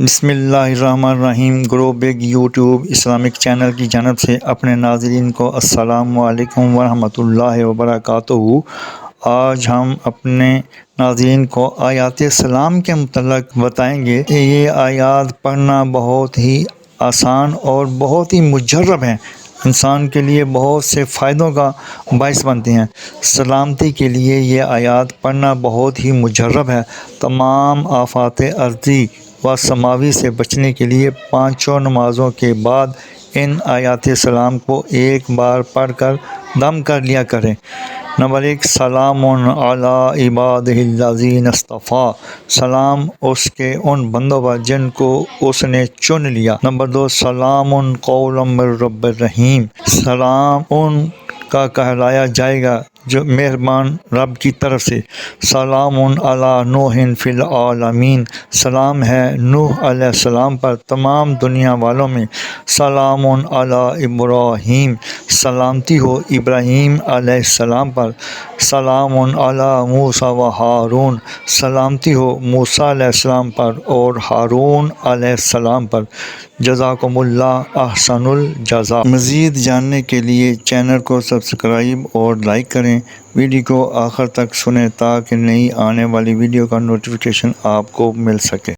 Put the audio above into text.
بسم اللہ الرحمن الرحیم۔ گرو بگ یوٹیوب اسلامک چینل کی جانب سے اپنے ناظرین کو السلام علیکم ورحمۃ اللہ وبرکاتہ۔ آج ہم اپنے ناظرین کو آیات سلام کے متعلق بتائیں گے۔ یہ آیات پڑھنا بہت ہی آسان اور بہت ہی مجرب ہیں، انسان کے لیے بہت سے فائدوں کا باعث بنتے ہیں۔ سلامتی کے لیے یہ آیات پڑھنا بہت ہی مجرب ہے۔ تمام آفات ارضی و سماوی سے بچنے کے لیے پانچوں نمازوں کے بعد ان آیات سلام کو ایک بار پڑھ کر دم کر لیا کریں۔ نمبر 1، سلام علی عبادہ الذین اصطفیٰ، سلام اس کے ان بندوں پر جن کو اس نے چن لیا۔ نمبر 2، سلام قولا من رب الرحیم، سلام ان کا کہلایا جائے گا جو مہربان رب کی طرف سے۔ سلام علی نوح فی العالمین، سلام ہے نوح علیہ السلام پر تمام دنیا والوں میں۔ سلام علی ابراہیم، سلامتی ہو ابراہیم علیہ السلام پر۔ سلام علی موسیٰ و ہارون، سلامتی ہو موسیٰ علیہ السلام پر اور ہارون علیہ السلام پر۔ جزاکم اللہ احسن الجزا۔ مزید جاننے کے لیے چینل کو سبسکرائب اور لائک کریں، ویڈیو کو آخر تک سنیں تاکہ نئی آنے والی ویڈیو کا نوٹیفیکیشن آپ کو مل سکے۔